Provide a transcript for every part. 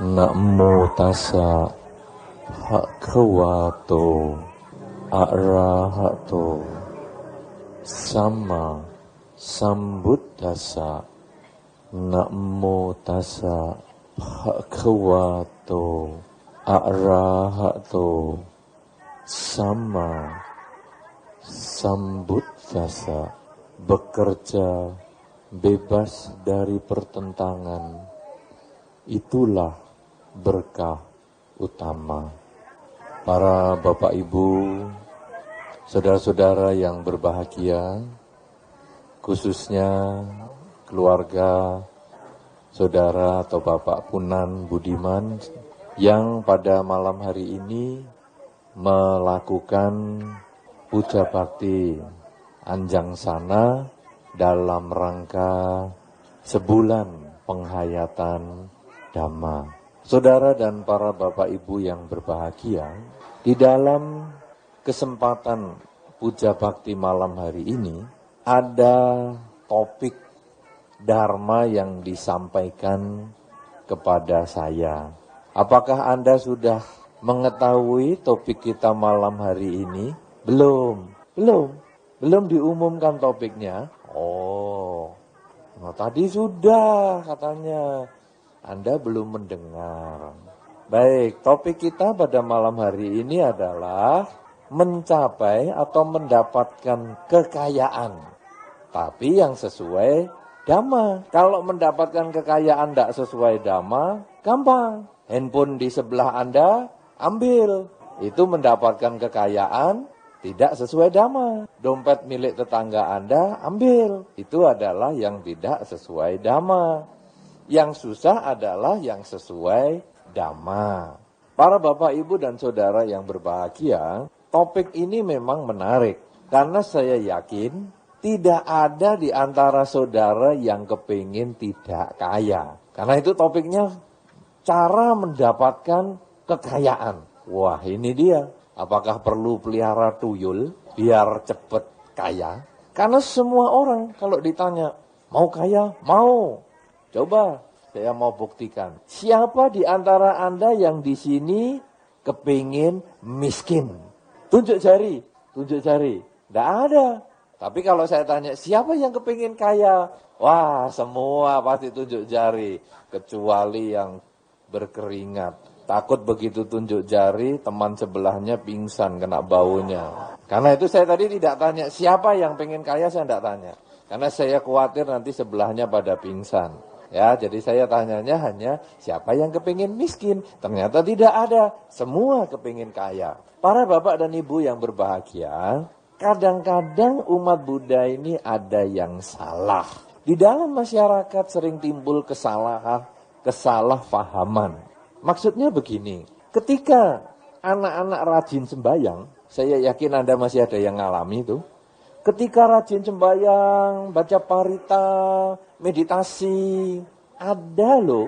Namo tassa bhagavato arahato sama sambuddhassa. Namo tassa bhagavato arahato sama sambuddhassa. Bekerja bebas dari pertentangan, itulah berkah utama. Para Bapak Ibu, saudara-saudara yang berbahagia, khususnya keluarga, saudara atau Bapak Punan Budiman yang pada malam hari ini melakukan puja bakti Anjang Sana dalam rangka sebulan penghayatan Dhamma. Saudara dan para Bapak Ibu yang berbahagia, di dalam kesempatan puja bakti malam hari ini ada topik Dharma yang disampaikan kepada saya. Apakah Anda sudah mengetahui topik kita malam hari ini? Belum diumumkan topiknya. Nah, tadi sudah katanya. Anda belum mendengar. Baik, topik kita pada malam hari ini adalah mencapai atau mendapatkan kekayaan. Tapi yang sesuai Dhamma. Kalau mendapatkan kekayaan tidak sesuai Dhamma, gampang. Handphone di sebelah Anda, ambil. Itu mendapatkan kekayaan tidak sesuai Dhamma. Dompet milik tetangga Anda, ambil. Itu adalah yang tidak sesuai Dhamma. Yang susah adalah yang sesuai Dhamma. Para Bapak, Ibu, dan Saudara yang berbahagia, topik ini memang menarik. Karena saya yakin tidak ada di antara saudara yang kepingin tidak kaya. Karena itu topiknya cara mendapatkan kekayaan. Wah, ini dia. Apakah perlu pelihara tuyul biar cepat kaya? Karena semua orang kalau ditanya, mau kaya? Mau. Coba saya mau buktikan. Siapa di antara Anda yang di sini kepingin miskin? Tunjuk jari. Tidak ada. Tapi kalau saya tanya, siapa yang kepingin kaya? Wah, semua pasti tunjuk jari. Kecuali yang berkeringat. Takut begitu tunjuk jari, teman sebelahnya pingsan kena baunya. Karena itu saya tadi tidak tanya, siapa yang pengen kaya, saya tidak tanya. Karena saya khawatir nanti sebelahnya pada pingsan. Ya, jadi saya tanyanya hanya siapa yang kepingin miskin. Ternyata tidak ada, semua kepingin kaya. Para Bapak dan Ibu yang berbahagia, kadang-kadang umat Buddha ini ada yang salah. Di dalam masyarakat sering timbul kesalahpahaman. Maksudnya begini, ketika anak-anak rajin sembahyang, saya yakin Anda masih ada yang ngalami itu. Ketika rajin sembahyang, baca parita, meditasi, ada loh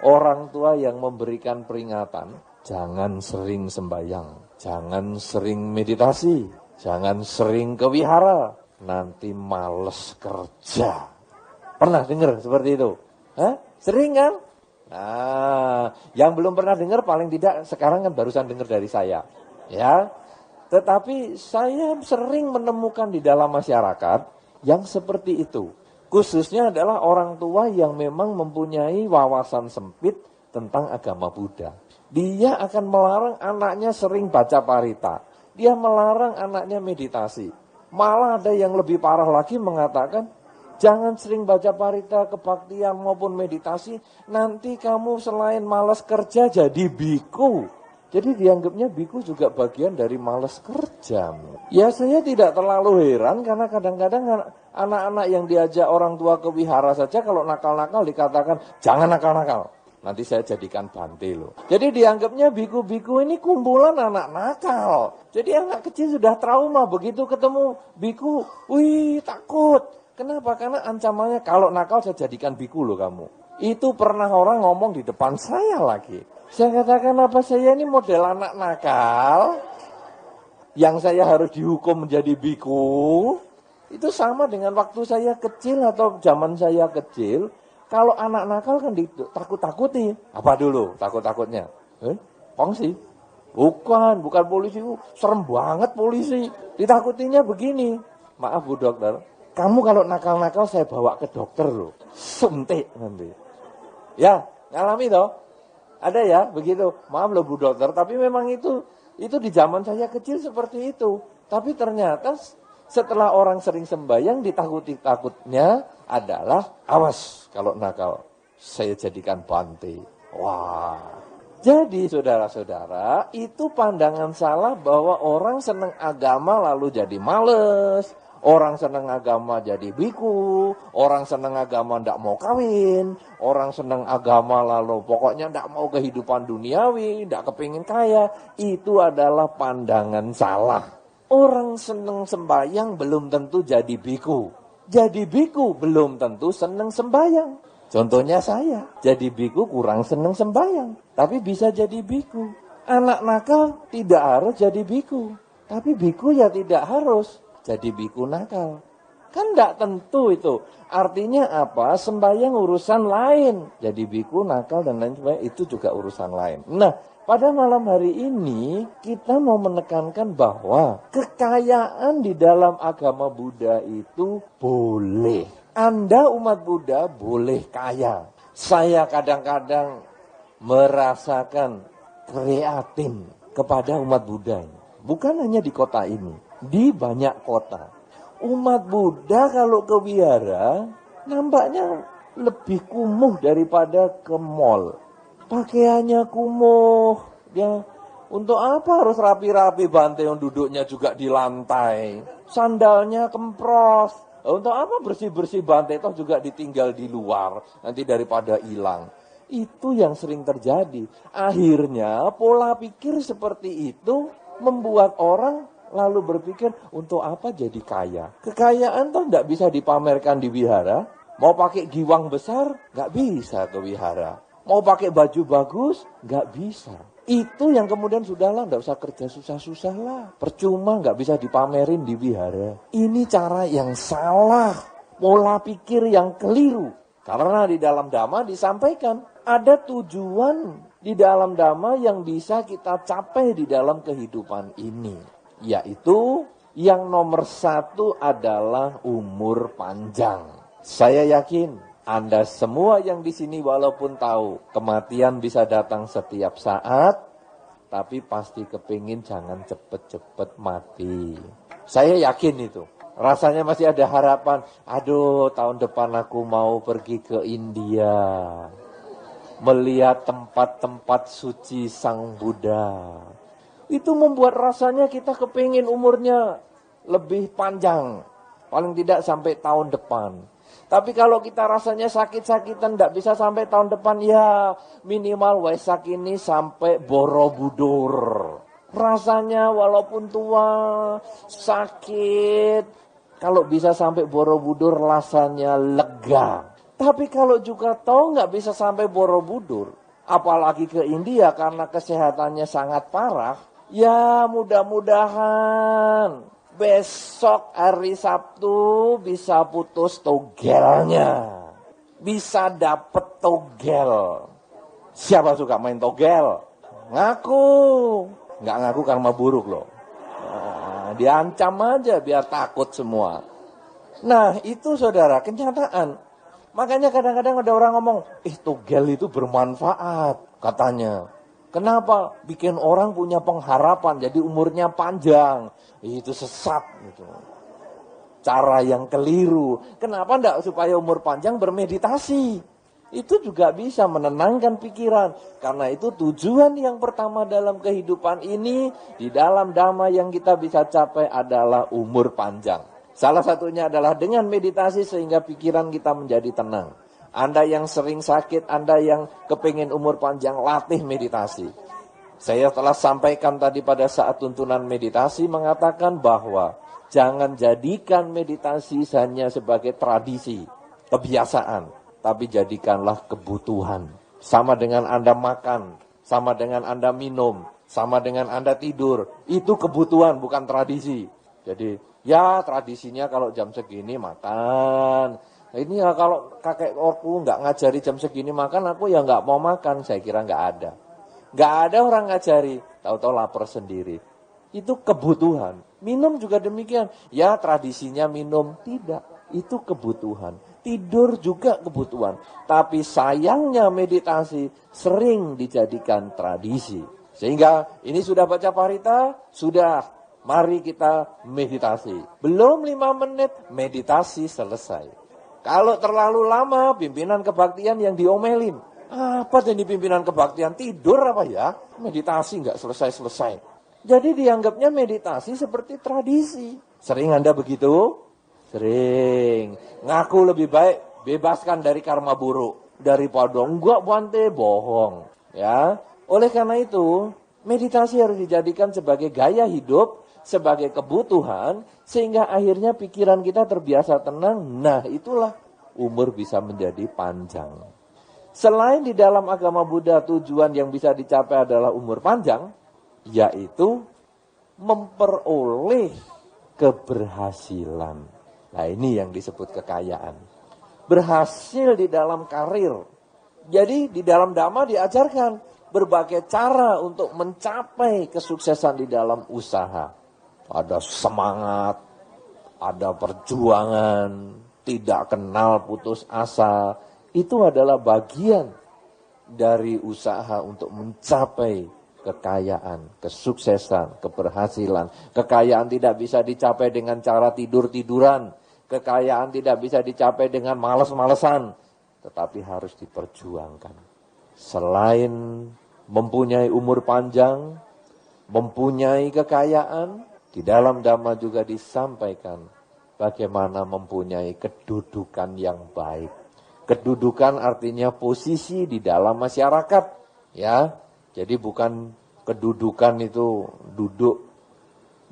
orang tua yang memberikan peringatan. Jangan sering sembahyang, jangan sering meditasi, jangan sering ke wihara, nanti males kerja. Pernah dengar seperti itu? Sering kan? Nah, yang belum pernah dengar paling tidak sekarang kan barusan dengar dari saya. Ya. Tetapi saya sering menemukan di dalam masyarakat yang seperti itu. Khususnya adalah orang tua yang memang mempunyai wawasan sempit tentang agama Buddha. Dia akan melarang anaknya sering baca parita. Dia melarang anaknya meditasi. Malah ada yang lebih parah lagi mengatakan, jangan sering baca parita, kebaktian maupun meditasi. Nanti kamu selain malas kerja jadi biku. Jadi dianggapnya biku juga bagian dari malas kerja. Ya saya tidak terlalu heran karena kadang-kadang anak-anak yang diajak orang tua ke wihara saja kalau nakal-nakal dikatakan jangan nakal-nakal. Nanti saya jadikan bante loh. Jadi dianggapnya biku-biku ini kumpulan anak nakal. Jadi anak kecil sudah trauma begitu ketemu biku, wih takut. Kenapa? Karena ancamannya kalau nakal saya jadikan biku loh kamu. Itu pernah orang ngomong di depan saya lagi. Saya katakan apa saya ini model anak nakal yang saya harus dihukum menjadi biku. Itu sama dengan waktu saya kecil atau zaman saya kecil. Kalau anak nakal kan ditakut-takuti. Apa dulu takut-takutnya? Kongsi? Bukan polisi. Serem banget polisi. Ditakutinya begini. Maaf Bu Dokter, kamu kalau nakal-nakal saya bawa ke dokter loh. Suntik nanti. Ya, ngalami toh? Ada ya begitu. Maaf loh Bu Dokter, tapi memang itu di zaman saya kecil seperti itu. Tapi ternyata setelah orang sering sembahyang, takutnya adalah awas kalau nakal saya jadikan bante. Wah. Jadi saudara-saudara, itu pandangan salah bahwa orang senang agama lalu jadi males. Orang senang agama jadi biku, orang senang agama ndak mau kawin, orang senang agama lalu pokoknya ndak mau kehidupan duniawi, ndak kepingin kaya. Itu adalah pandangan salah. Orang senang sembahyang belum tentu jadi biku. Jadi biku belum tentu senang sembahyang. Contohnya saya, jadi biku kurang senang sembahyang, tapi bisa jadi biku. Anak nakal tidak harus jadi biku, tapi biku ya tidak harus jadi biku nakal. Kan tidak tentu itu. Artinya apa? Sembahyang urusan lain. Jadi biku, nakal dan lain sebagainya itu juga urusan lain. Nah, pada malam hari ini kita mau menekankan bahwa kekayaan di dalam agama Buddha itu boleh. Anda umat Buddha boleh kaya. Saya kadang-kadang merasakan prihatin kepada umat Buddha ini. Bukan hanya di kota ini, di banyak kota. Umat Buddha kalau ke wihara nampaknya lebih kumuh daripada ke mall. Pakaiannya kumuh, ya. Untuk apa harus rapi-rapi bante yang duduknya juga di lantai? Sandalnya kempros. Untuk apa bersih-bersih bante toh juga ditinggal di luar, nanti daripada hilang. Itu yang sering terjadi. Akhirnya pola pikir seperti itu membuat orang lalu berpikir untuk apa jadi kaya. Kekayaan toh tidak bisa dipamerkan di wihara. Mau pakai giwang besar, nggak bisa ke wihara. Mau pakai baju bagus, nggak bisa. Itu yang kemudian sudahlah, nggak usah kerja susah-susah lah. Percuma nggak bisa dipamerin di wihara. Ini cara yang salah, pola pikir yang keliru. Karena di dalam Dhamma disampaikan, ada tujuan di dalam Dhamma yang bisa kita capai di dalam kehidupan ini. Yaitu yang nomor 1 adalah umur panjang. Saya yakin Anda semua yang di sini walaupun tahu kematian bisa datang setiap saat, tapi pasti kepingin jangan cepet-cepet mati. Saya yakin itu. Rasanya masih ada harapan. Aduh, tahun depan aku mau pergi ke India, melihat tempat-tempat suci Sang Buddha. Itu membuat rasanya kita kepingin umurnya lebih panjang. Paling tidak sampai tahun depan. Tapi kalau kita rasanya sakit-sakitan tidak bisa sampai tahun depan, ya minimal Waisak ini sampai Borobudur. Rasanya walaupun tua, sakit, kalau bisa sampai Borobudur rasanya lega. Tapi kalau juga tahu nggak bisa sampai Borobudur, apalagi ke India karena kesehatannya sangat parah, ya mudah-mudahan besok hari Sabtu bisa putus togelnya. Bisa dapet togel. Siapa suka main togel? Ngaku. Nggak ngaku karma buruk loh. Nah, diancam aja biar takut semua. Nah itu saudara kenyataan. Makanya kadang-kadang ada orang ngomong, togel itu bermanfaat katanya. Kenapa? Bikin orang punya pengharapan, jadi umurnya panjang. Itu sesat gitu. Cara yang keliru. Kenapa enggak supaya umur panjang bermeditasi? Itu juga bisa menenangkan pikiran. Karena itu tujuan yang pertama dalam kehidupan ini, di dalam Dhamma yang kita bisa capai adalah umur panjang. Salah satunya adalah dengan meditasi sehingga pikiran kita menjadi tenang. Anda yang sering sakit, Anda yang kepingin umur panjang, latih meditasi. Saya telah sampaikan tadi pada saat tuntunan meditasi mengatakan bahwa jangan jadikan meditasi hanya sebagai tradisi, kebiasaan, tapi jadikanlah kebutuhan. Sama dengan Anda makan, sama dengan Anda minum, sama dengan Anda tidur. Itu kebutuhan, bukan tradisi. Jadi ya tradisinya kalau jam segini makan, Ini ya kalau kakek orku nggak ngajari jam segini makan, aku ya nggak mau makan. Saya kira nggak ada. Nggak ada orang ngajari, tahu-tahu lapar sendiri. Itu kebutuhan. Minum juga demikian. Ya tradisinya minum, tidak. Itu kebutuhan. Tidur juga kebutuhan. Tapi sayangnya meditasi sering dijadikan tradisi. Sehingga ini sudah baca parita, sudah. Mari kita meditasi. Belum 5 menit, meditasi selesai. Kalau terlalu lama, pimpinan kebaktian yang diomelin. Apa jadi pimpinan kebaktian? Tidur apa ya? Meditasi nggak selesai-selesai. Jadi dianggapnya meditasi seperti tradisi. Sering Anda begitu? Sering. Ngaku lebih baik bebaskan dari karma buruk. Daripada enggak Bante, bohong. Ya. Oleh karena itu, meditasi harus dijadikan sebagai gaya hidup, sebagai kebutuhan, sehingga akhirnya pikiran kita terbiasa tenang. Nah, itulah umur bisa menjadi panjang. Selain di dalam agama Buddha tujuan yang bisa dicapai adalah umur panjang, yaitu memperoleh keberhasilan. Nah, ini yang disebut kekayaan. Berhasil di dalam karir. Jadi di dalam Dhamma diajarkan berbagai cara untuk mencapai kesuksesan di dalam usaha. Ada semangat, ada perjuangan, tidak kenal putus asa. Itu adalah bagian dari usaha untuk mencapai kekayaan, kesuksesan, keberhasilan. Kekayaan tidak bisa dicapai dengan cara tidur-tiduran. Kekayaan tidak bisa dicapai dengan malas-malesan. Tetapi harus diperjuangkan. Selain mempunyai umur panjang, mempunyai kekayaan, di dalam Dhamma juga disampaikan bagaimana mempunyai kedudukan yang baik. Kedudukan artinya posisi di dalam masyarakat, ya. Jadi bukan kedudukan itu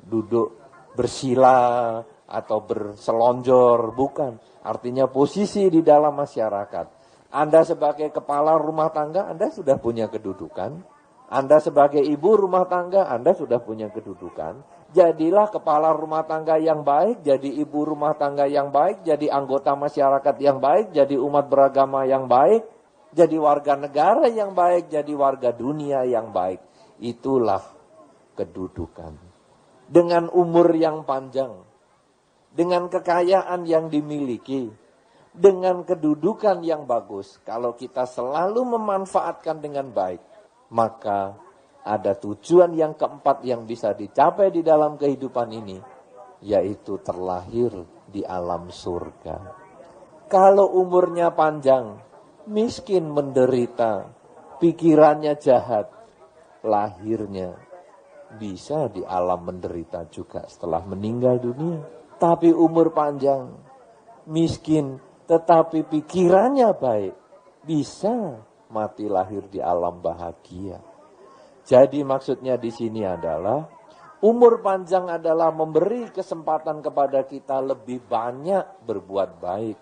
duduk bersila atau berselonjor, bukan. Artinya posisi di dalam masyarakat. Anda sebagai kepala rumah tangga, Anda sudah punya kedudukan. Anda sebagai ibu rumah tangga, Anda sudah punya kedudukan. Jadilah kepala rumah tangga yang baik, jadi ibu rumah tangga yang baik, jadi anggota masyarakat yang baik, jadi umat beragama yang baik, jadi warga negara yang baik, jadi warga dunia yang baik. Itulah kedudukan. Dengan umur yang panjang, dengan kekayaan yang dimiliki, dengan kedudukan yang bagus, kalau kita selalu memanfaatkan dengan baik, maka ada tujuan yang keempat yang bisa dicapai di dalam kehidupan ini, yaitu terlahir di alam surga. Kalau umurnya panjang, miskin menderita, pikirannya jahat, lahirnya bisa di alam menderita juga setelah meninggal dunia. Tapi umur panjang, miskin, tetapi pikirannya baik, bisa mati lahir di alam bahagia. Jadi maksudnya di sini adalah umur panjang adalah memberi kesempatan kepada kita lebih banyak berbuat baik.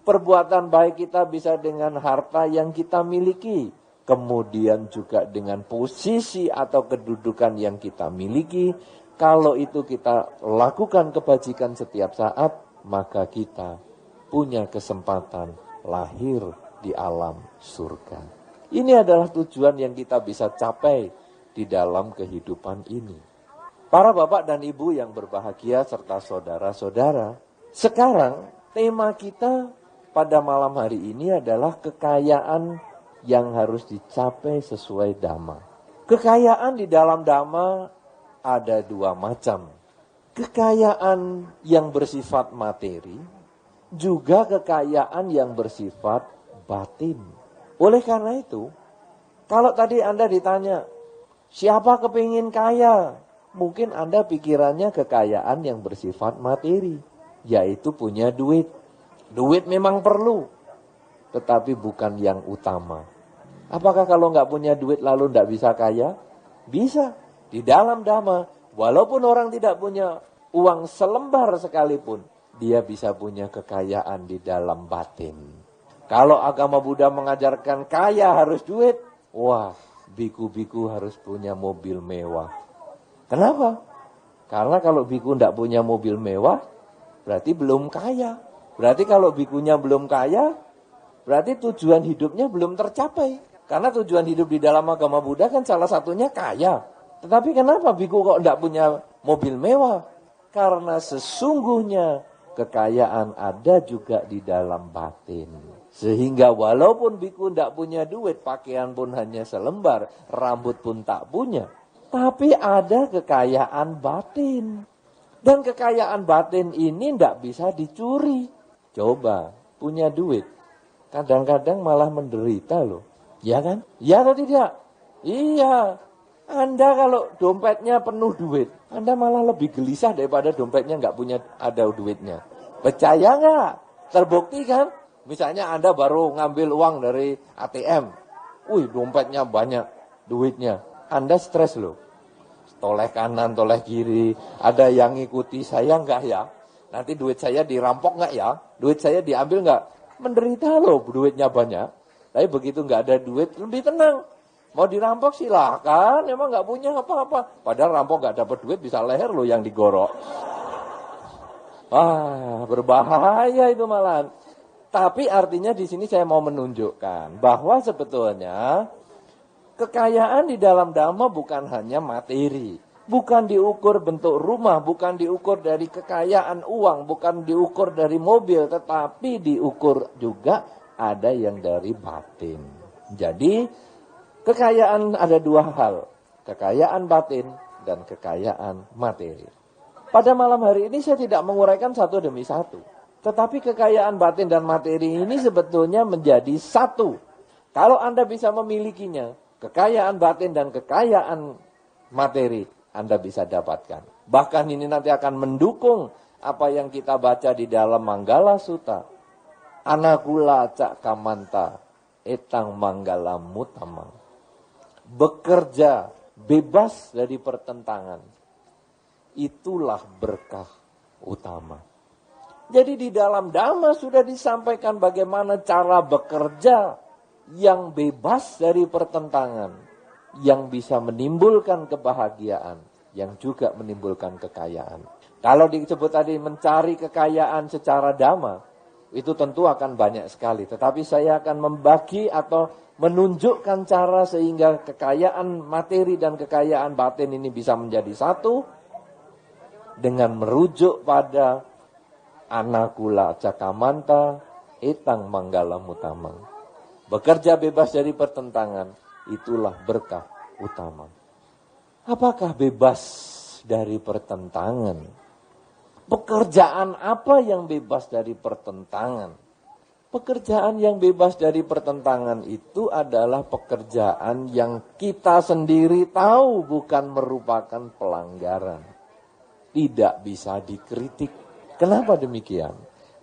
Perbuatan baik kita bisa dengan harta yang kita miliki, kemudian juga dengan posisi atau kedudukan yang kita miliki. Kalau itu kita lakukan kebajikan setiap saat, maka kita punya kesempatan lahir di alam surga. Ini adalah tujuan yang kita bisa capai di dalam kehidupan ini. Para bapak dan ibu yang berbahagia serta saudara-saudara, sekarang tema kita pada malam hari ini adalah kekayaan yang harus dicapai sesuai Dhamma. Kekayaan di dalam Dhamma ada dua macam. Kekayaan yang bersifat materi, juga kekayaan yang bersifat batin. Oleh karena itu, kalau tadi Anda ditanya, siapa kepingin kaya? Mungkin Anda pikirannya kekayaan yang bersifat materi, yaitu punya duit. Duit memang perlu, tetapi bukan yang utama. Apakah kalau nggak punya duit lalu nggak bisa kaya? Bisa. Di dalam Dhamma, walaupun orang tidak punya uang selembar sekalipun, dia bisa punya kekayaan di dalam batin. Kalau agama Buddha mengajarkan kaya harus duit, wah, biku-biku harus punya mobil mewah. Kenapa? Karena kalau biku tidak punya mobil mewah, berarti belum kaya. Berarti kalau bikunya belum kaya, berarti tujuan hidupnya belum tercapai. Karena tujuan hidup di dalam agama Buddha kan salah satunya kaya. Tetapi kenapa biku kok tidak punya mobil mewah? Karena sesungguhnya kekayaan ada juga di dalam batin. Sehingga walaupun biku tidak punya duit, pakaian pun hanya selembar, rambut pun tak punya. Tapi ada kekayaan batin. Dan kekayaan batin ini tidak bisa dicuri. Coba, punya duit. Kadang-kadang malah menderita loh. Ya kan? Ya atau tidak? Iya. Anda kalau dompetnya penuh duit, Anda malah lebih gelisah daripada dompetnya nggak punya ada duitnya. Percaya nggak? Terbukti kan? Misalnya Anda baru ngambil uang dari ATM. Wih, dompetnya banyak, duitnya. Anda stres loh. Toleh kanan, toleh kiri. Ada yang ngikuti saya nggak ya? Nanti duit saya dirampok nggak ya? Duit saya diambil nggak? Menderita loh, duitnya banyak. Tapi begitu nggak ada duit, lebih tenang. Mau dirampok silahkan, emang nggak punya apa-apa. Padahal rampok nggak dapat duit, bisa leher loh yang digorok. Berbahaya itu malahan. Tapi artinya di sini saya mau menunjukkan bahwa sebetulnya kekayaan di dalam Dhamma bukan hanya materi. Bukan diukur bentuk rumah, bukan diukur dari kekayaan uang, bukan diukur dari mobil, tetapi diukur juga ada yang dari batin. Jadi kekayaan ada dua hal, kekayaan batin dan kekayaan materi. Pada malam hari ini saya tidak menguraikan satu demi satu. Tetapi kekayaan batin dan materi ini sebetulnya menjadi satu. Kalau Anda bisa memilikinya, kekayaan batin dan kekayaan materi, Anda bisa dapatkan. Bahkan ini nanti akan mendukung apa yang kita baca di dalam Manggala Sutta. Anakula cak kamanta, etang manggala mutamang. Bekerja bebas dari pertentangan. Itulah berkah utama. Jadi di dalam Dhamma sudah disampaikan bagaimana cara bekerja yang bebas dari pertentangan, yang bisa menimbulkan kebahagiaan, yang juga menimbulkan kekayaan. Kalau disebut tadi mencari kekayaan secara Dhamma, itu tentu akan banyak sekali. Tetapi saya akan membagi atau menunjukkan cara sehingga kekayaan materi dan kekayaan batin ini bisa menjadi satu, dengan merujuk pada Anakula cakamanta, etang manggala mutamang. Bekerja bebas dari pertentangan, itulah berkah utama. Apakah bebas dari pertentangan? Pekerjaan apa yang bebas dari pertentangan? Pekerjaan yang bebas dari pertentangan itu adalah pekerjaan yang kita sendiri tahu bukan merupakan pelanggaran. Tidak bisa dikritik. Kenapa demikian?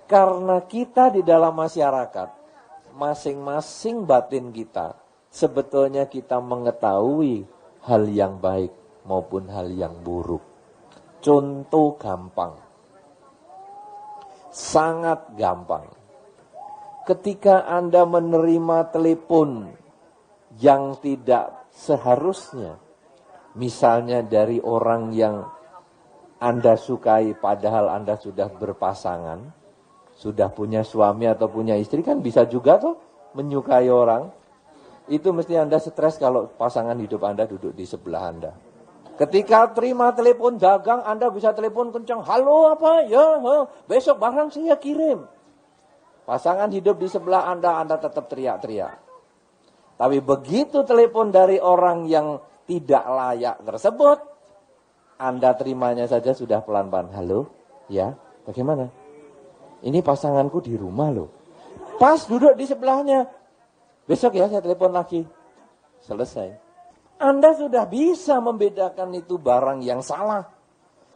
Karena kita di dalam masyarakat, masing-masing batin kita, sebetulnya kita mengetahui hal yang baik maupun hal yang buruk. Contoh gampang. Sangat gampang. Ketika Anda menerima telepon yang tidak seharusnya, misalnya dari orang yang Anda sukai padahal Anda sudah berpasangan, sudah punya suami atau punya istri, kan bisa juga tuh menyukai orang. Itu mesti Anda stres kalau pasangan hidup Anda duduk di sebelah Anda. Ketika terima telepon dagang, Anda bisa telepon kencang, halo apa ya, besok barang saya kirim. Pasangan hidup di sebelah Anda tetap teriak-teriak. Tapi begitu telepon dari orang yang tidak layak tersebut, Anda terimanya saja sudah pelan-pelan. Halo, ya, bagaimana? Ini pasanganku di rumah loh. Pas duduk di sebelahnya. Besok ya saya telepon lagi. Selesai. Anda sudah bisa membedakan itu barang yang salah.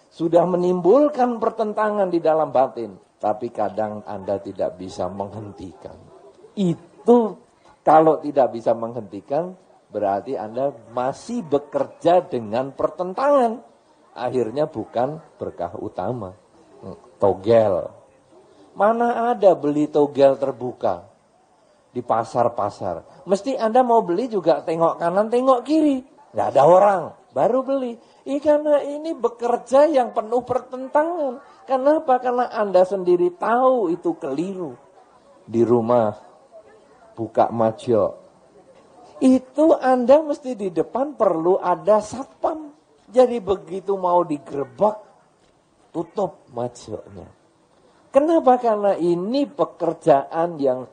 Sudah menimbulkan pertentangan di dalam batin. Tapi kadang Anda tidak bisa menghentikan. Itu kalau tidak bisa menghentikan, berarti Anda masih bekerja dengan pertentangan. Akhirnya bukan berkah utama. Togel. Mana ada beli togel terbuka di pasar-pasar. Mesti Anda mau beli juga tengok kanan, tengok kiri. Nggak ada orang, baru beli. Karena ini bekerja yang penuh pertentangan. Kenapa? Karena Anda sendiri tahu itu keliru. Di rumah, buka majok. Itu Anda mesti di depan perlu ada satpam. Jadi begitu mau digerebek, tutup majoknya. Kenapa? Karena ini pekerjaan yang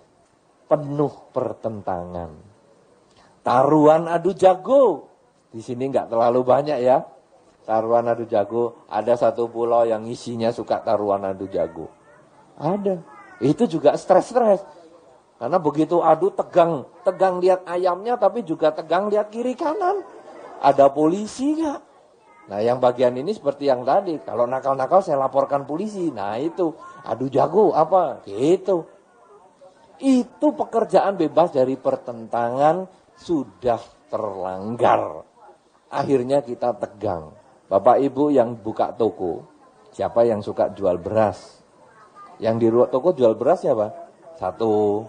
penuh pertentangan. Taruhan adu jago. Di sini nggak terlalu banyak ya. Taruhan adu jago. Ada satu pulau yang isinya suka taruhan adu jago. Ada. Itu juga stres-stres. Karena begitu adu tegang lihat ayamnya tapi juga tegang lihat kiri kanan. Ada polisi nggak? Nah yang bagian ini seperti yang tadi. Kalau nakal-nakal saya laporkan polisi. Nah itu adu jago apa? Gitu. Itu pekerjaan bebas dari pertentangan sudah terlanggar. Akhirnya kita tegang. Bapak Ibu yang buka toko, siapa yang suka jual beras? Yang di toko jual beras siapa? Satu.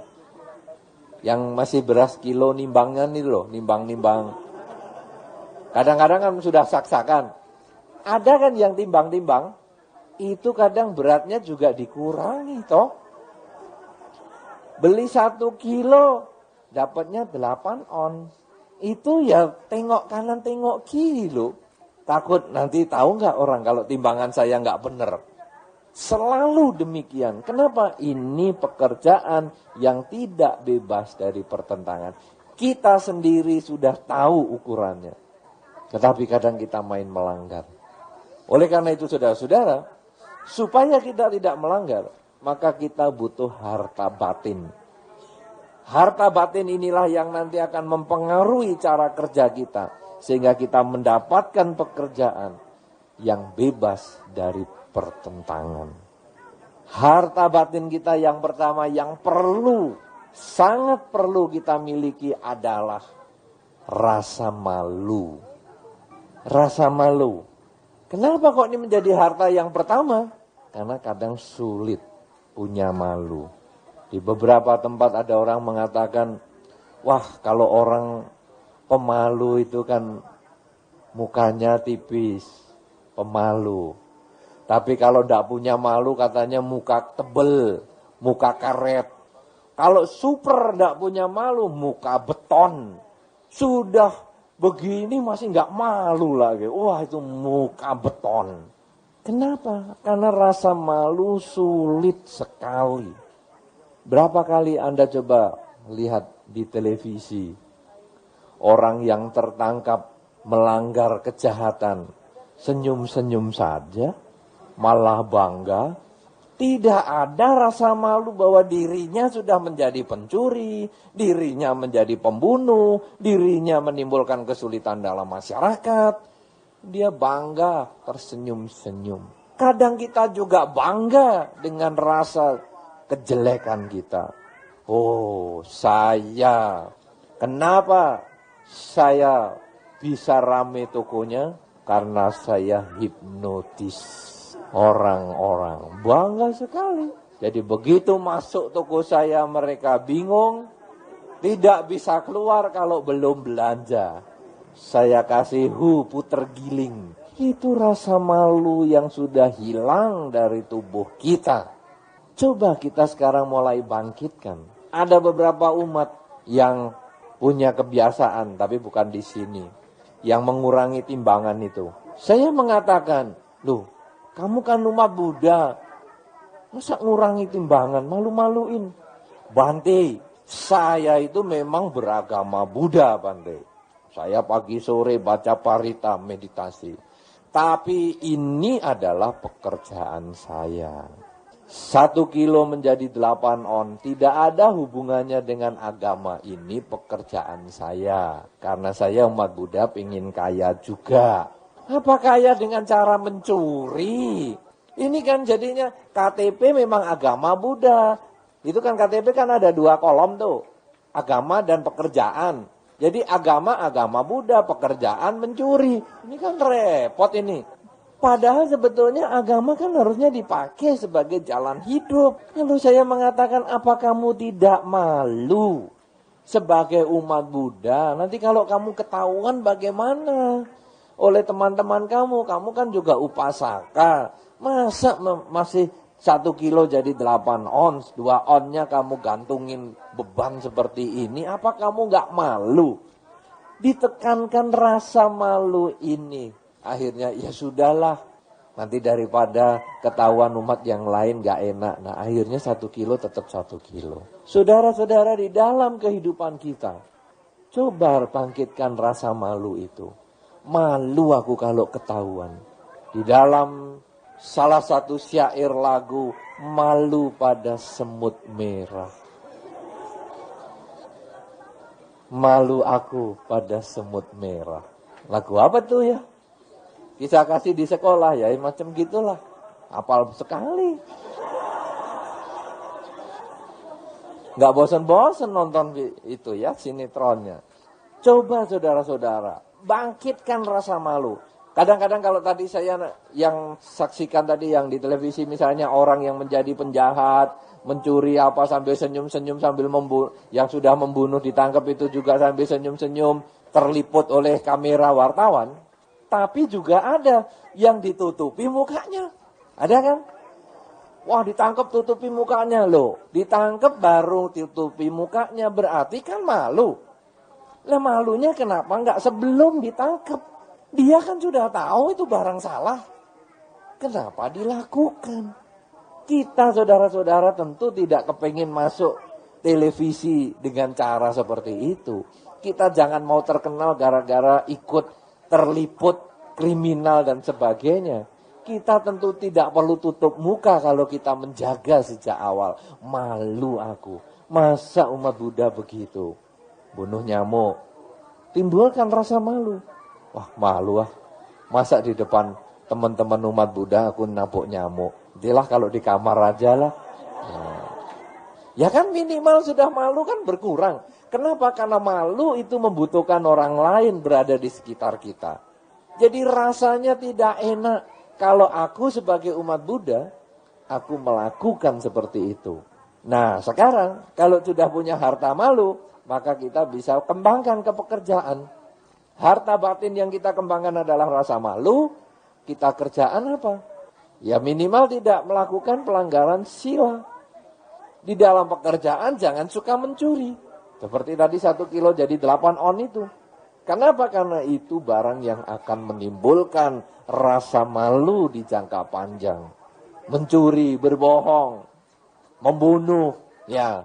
Yang masih beras kilo nimbangnya nih loh, nimbang-nimbang. Kadang-kadang kan sudah saksakan. Ada kan yang timbang-timbang, itu kadang beratnya juga dikurangi toh. Beli 1 kilo, dapatnya 8 on. Itu ya tengok kanan tengok kiri loh. Takut nanti tahu nggak orang kalau timbangan saya nggak benar. Selalu demikian. Kenapa? Ini pekerjaan yang tidak bebas dari pertentangan. Kita sendiri sudah tahu ukurannya. Tetapi kadang kita main melanggar. Oleh karena itu saudara-saudara, supaya kita tidak melanggar, maka kita butuh harta batin. Harta batin inilah yang nanti akan mempengaruhi cara kerja kita. Sehingga kita mendapatkan pekerjaan yang bebas dari pertentangan. Harta batin kita yang pertama yang perlu, sangat perlu kita miliki adalah rasa malu. Rasa malu. Kenapa kok ini menjadi harta yang pertama? Karena kadang sulit punya malu. Di beberapa tempat ada orang mengatakan, wah kalau orang pemalu itu kan mukanya tipis, pemalu. Tapi kalau tidak punya malu katanya muka tebel, muka karet. Kalau super tidak punya malu, muka beton. Sudah begini masih nggak malu lagi. Wah itu muka beton. Kenapa? Karena rasa malu sulit sekali. Berapa kali Anda coba lihat di televisi orang yang tertangkap melanggar kejahatan, senyum-senyum saja, malah bangga, tidak ada rasa malu bahwa dirinya sudah menjadi pencuri, dirinya menjadi pembunuh, dirinya menimbulkan kesulitan dalam masyarakat. Dia bangga, tersenyum-senyum. Kadang kita juga bangga dengan rasa kejelekan kita. Oh, kenapa saya bisa rame tokonya? Karena saya hipnotis orang-orang. Bangga sekali. Jadi begitu masuk toko saya mereka bingung. Tidak bisa keluar kalau belum belanja. Saya kasih puter giling. Itu rasa malu yang sudah hilang dari tubuh kita. Coba kita sekarang mulai bangkitkan. Ada beberapa umat yang punya kebiasaan, tapi bukan di sini, yang mengurangi timbangan itu. Saya mengatakan, loh, kamu kan umat Buddha, masa ngurangi timbangan, malu-maluin. Bante, saya itu memang beragama Buddha, Bante. Saya pagi sore baca parita, meditasi. Tapi ini adalah pekerjaan saya. 1 kilo menjadi 8 on. Tidak ada hubungannya dengan agama. Ini pekerjaan saya. Karena saya umat Buddha ingin kaya juga. Apa kaya dengan cara mencuri? Ini kan jadinya KTP memang agama Buddha. Itu kan KTP kan ada 2 kolom tuh. Agama dan pekerjaan. Jadi agama Buddha, pekerjaan mencuri. Ini kan repot ini. Padahal sebetulnya agama kan harusnya dipakai sebagai jalan hidup. Lalu saya mengatakan, apa kamu tidak malu sebagai umat Buddha? Nanti kalau kamu ketahuan bagaimana? oleh teman-teman kamu kan juga upasaka. Masa masih 1 kilo jadi 8 ons, 2 onnya kamu gantungin beban seperti ini, apa kamu gak malu? Ditekankan rasa malu ini. Akhirnya ya sudahlah, nanti daripada ketahuan umat yang lain gak enak. Nah akhirnya 1 kilo tetap 1 kilo. Saudara-saudara, di dalam kehidupan kita, coba bangkitkan rasa malu itu. Malu aku kalau ketahuan. Di dalam salah satu syair lagu, malu pada semut merah. Malu aku pada semut merah. Lagu apa tuh ya? Kisah kasih di sekolah ya, macam gitulah. Hafal sekali. Gak bosan-bosan nonton itu ya, sinetronnya. Coba saudara-saudara, bangkitkan rasa malu. Kadang-kadang kalau tadi saya yang saksikan tadi yang di televisi misalnya orang yang menjadi penjahat, mencuri apa sambil senyum-senyum sambil membunuh, yang sudah membunuh ditangkap itu juga sambil senyum-senyum, terliput oleh kamera wartawan. Tapi juga ada yang ditutupi mukanya. Ada kan? Wah ditangkap tutupi mukanya loh. Ditangkap baru tutupi mukanya berarti kan malu. Lah malunya kenapa enggak sebelum ditangkap? Dia kan sudah tahu itu barang salah. Kenapa dilakukan? Kita saudara-saudara tentu tidak kepingin masuk televisi dengan cara seperti itu. Kita jangan mau terkenal gara-gara ikut terliput kriminal dan sebagainya. Kita tentu tidak perlu tutup muka kalau kita menjaga sejak awal. Malu aku. Masa umat Buddha begitu? Bunuh nyamuk. Timbulkan rasa malu. Wah malu ah. Masa di depan teman-teman umat Buddha aku nabok nyamuk. Itulah kalau di kamar aja lah. Ya kan minimal sudah malu kan berkurang. Kenapa? Karena malu itu membutuhkan orang lain berada di sekitar kita. Jadi rasanya tidak enak. Kalau aku sebagai umat Buddha, aku melakukan seperti itu. Nah sekarang kalau sudah punya harta malu, maka kita bisa kembangkan ke pekerjaan. Harta batin yang kita kembangkan adalah rasa malu. Kita kerjaan apa? Ya minimal tidak melakukan pelanggaran sila. Di dalam pekerjaan jangan suka mencuri. Seperti tadi 1 kilo jadi 8 on itu. Kenapa? Karena itu barang yang akan menimbulkan rasa malu di jangka panjang. Mencuri, berbohong, membunuh, ya.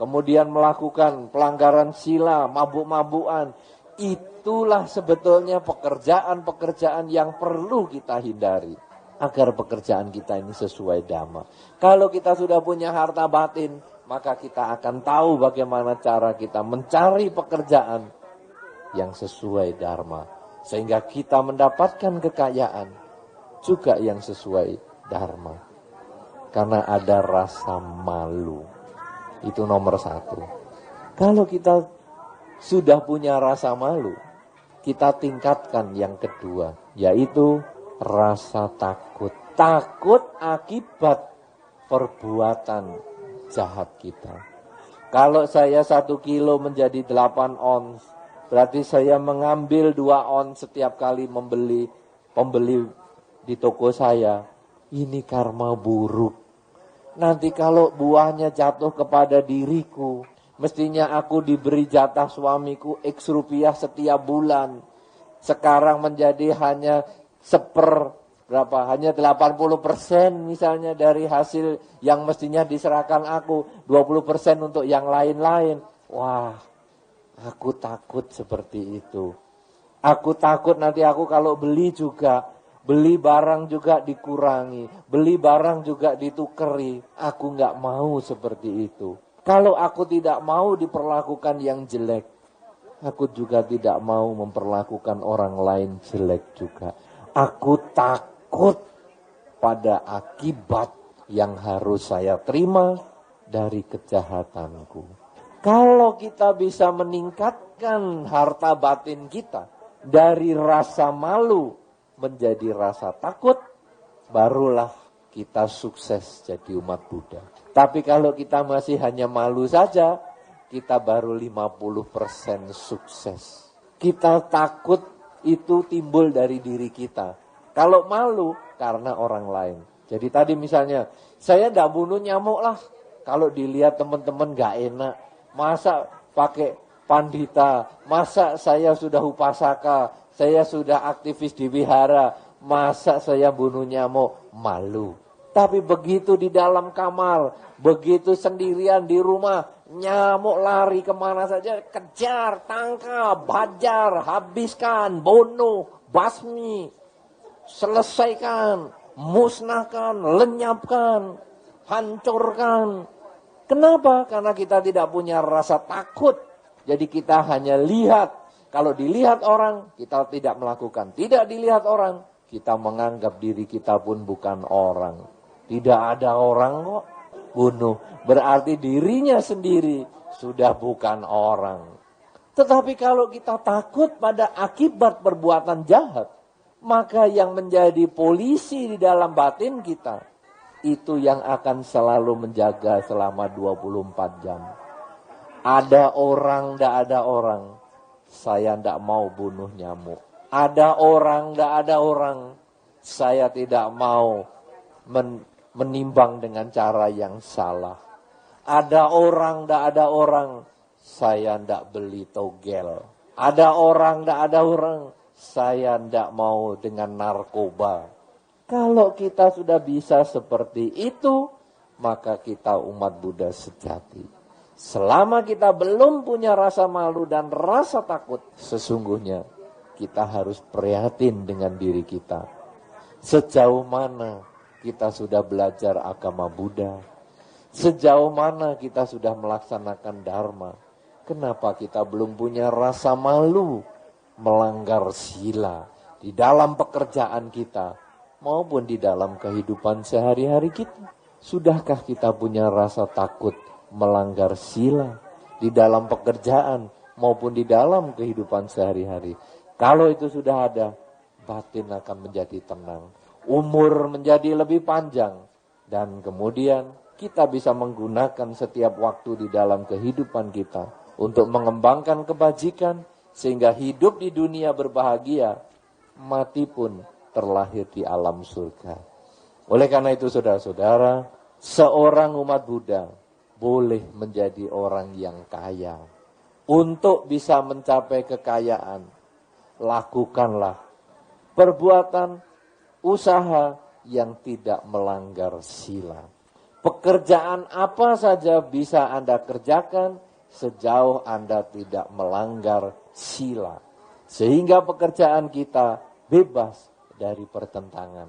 Kemudian melakukan pelanggaran sila, mabuk-mabukan. Itulah sebetulnya pekerjaan-pekerjaan yang perlu kita hindari. Agar pekerjaan kita ini sesuai dhamma. Kalau kita sudah punya harta batin, maka kita akan tahu bagaimana cara kita mencari pekerjaan yang sesuai dharma. Sehingga kita mendapatkan kekayaan juga yang sesuai dharma. Karena ada rasa malu. Itu nomor 1. Kalau kita sudah punya rasa malu, kita tingkatkan yang kedua, yaitu rasa takut. Takut akibat perbuatan jahat kita. Kalau saya 1 kilo menjadi 8 ons, berarti saya mengambil 2 ons setiap kali pembeli di toko saya. Ini karma buruk. Nanti kalau buahnya jatuh kepada diriku, mestinya aku diberi jatah suamiku X rupiah setiap bulan. Sekarang menjadi hanya hanya 80% misalnya dari hasil yang mestinya diserahkan aku, 20% untuk yang lain-lain. Wah, aku takut seperti itu. Aku takut nanti aku kalau beli barang juga dikurangi, beli barang juga ditukeri. Aku nggak mau seperti itu. Kalau aku tidak mau diperlakukan yang jelek, aku juga tidak mau memperlakukan orang lain jelek juga. Aku takut pada akibat yang harus saya terima dari kejahatanku. Kalau kita bisa meningkatkan harta batin kita dari rasa malu menjadi rasa takut, barulah kita sukses jadi umat Buddha. Tapi kalau kita masih hanya malu saja, kita baru 50% sukses. Kita takut itu timbul dari diri kita. Kalau malu karena orang lain. Jadi tadi misalnya, saya tidak bunuh nyamuk lah. Kalau dilihat teman-teman gak enak. Masa pakai pandita, masa saya sudah upasaka, saya sudah aktivis di wihara, masa saya bunuh nyamuk, malu. Tapi begitu di dalam kamar, begitu sendirian di rumah, nyamuk lari kemana saja, kejar, tangkap, bajar, habiskan, bunuh, basmi, selesaikan, musnahkan, lenyapkan, hancurkan. Kenapa? Karena kita tidak punya rasa takut. Jadi kita hanya lihat. Kalau dilihat orang, kita tidak melakukan. Tidak dilihat orang, kita menganggap diri kita pun bukan orang. Tidak ada orang kok. Bunuh. Berarti dirinya sendiri sudah bukan orang. Tetapi kalau kita takut pada akibat perbuatan jahat, maka yang menjadi polisi di dalam batin kita, itu yang akan selalu menjaga selama 24 jam. Ada orang, tidak ada orang. Saya tidak mau bunuh nyamuk. Ada orang, tidak ada orang. Saya tidak mau menimbang dengan cara yang salah. Ada orang, tidak ada orang. Saya tidak beli togel. Ada orang, tidak ada orang. Saya tidak mau dengan narkoba. Kalau kita sudah bisa seperti itu, maka kita umat Buddha sejati. Selama kita belum punya rasa malu dan rasa takut, sesungguhnya kita harus prihatin dengan diri kita. Sejauh mana kita sudah belajar agama Buddha? Sejauh mana kita sudah melaksanakan Dharma? Kenapa kita belum punya rasa malu melanggar sila di dalam pekerjaan kita maupun di dalam kehidupan sehari-hari kita? Sudahkah kita punya rasa takut melanggar sila di dalam pekerjaan maupun di dalam kehidupan sehari-hari? Kalau itu sudah ada, batin akan menjadi tenang, umur menjadi lebih panjang, dan kemudian kita bisa menggunakan setiap waktu di dalam kehidupan kita untuk mengembangkan kebajikan, sehingga hidup di dunia berbahagia, mati pun terlahir di alam surga. Oleh karena itu saudara-saudara, seorang umat Buddha boleh menjadi orang yang kaya. Untuk bisa mencapai kekayaan, lakukanlah perbuatan usaha yang tidak melanggar sila. Pekerjaan apa saja bisa Anda kerjakan sejauh Anda tidak melanggar sila. Sehingga pekerjaan kita bebas dari pertentangan.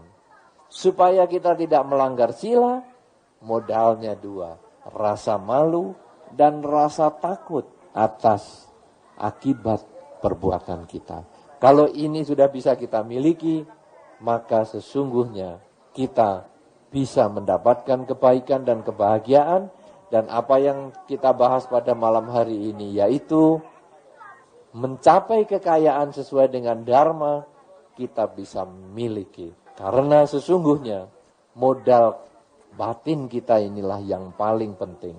Supaya kita tidak melanggar sila, modalnya dua. Rasa malu dan rasa takut atas akibat perbuatan kita. Kalau ini sudah bisa kita miliki, maka sesungguhnya kita bisa mendapatkan kebaikan dan kebahagiaan. Dan apa yang kita bahas pada malam hari ini, yaitu mencapai kekayaan sesuai dengan Dharma, kita bisa miliki. Karena sesungguhnya modal batin kita inilah yang paling penting.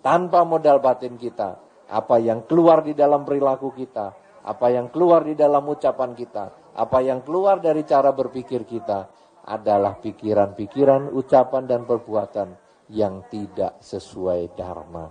Tanpa modal batin kita, apa yang keluar di dalam perilaku kita, apa yang keluar di dalam ucapan kita, apa yang keluar dari cara berpikir kita, adalah pikiran-pikiran, ucapan dan perbuatan yang tidak sesuai Dharma.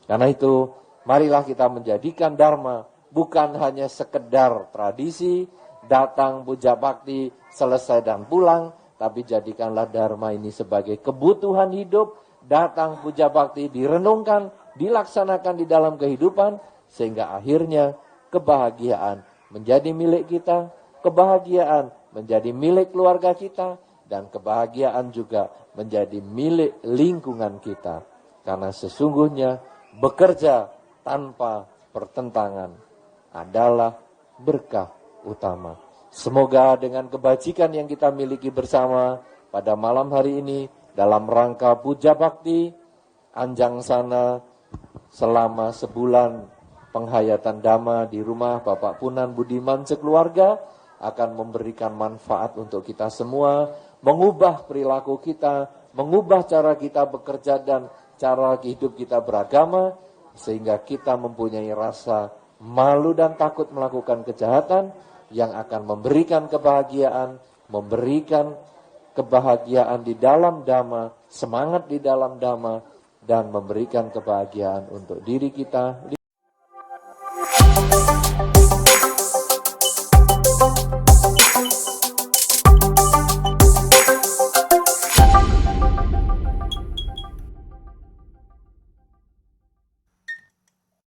Karena itu, marilah kita menjadikan Dharma bukan hanya sekedar tradisi, datang puja bakti, selesai dan pulang, tapi jadikanlah Dharma ini sebagai kebutuhan hidup, datang puja bakti, direnungkan, dilaksanakan di dalam kehidupan, sehingga akhirnya kebahagiaan menjadi milik kita, kebahagiaan menjadi milik keluarga kita, dan kebahagiaan juga menjadi milik lingkungan kita. Karena sesungguhnya bekerja tanpa pertentangan adalah berkah utama. Semoga dengan kebajikan yang kita miliki bersama pada malam hari ini dalam rangka puja bakti Anjang Sana selama sebulan penghayatan Dhamma di rumah Bapak Punan Budiman sekeluarga akan memberikan manfaat untuk kita semua, mengubah perilaku kita, mengubah cara kita bekerja dan cara hidup kita beragama, sehingga kita mempunyai rasa malu dan takut melakukan kejahatan, yang akan memberikan kebahagiaan di dalam dhamma, semangat di dalam dhamma, dan memberikan kebahagiaan untuk diri kita,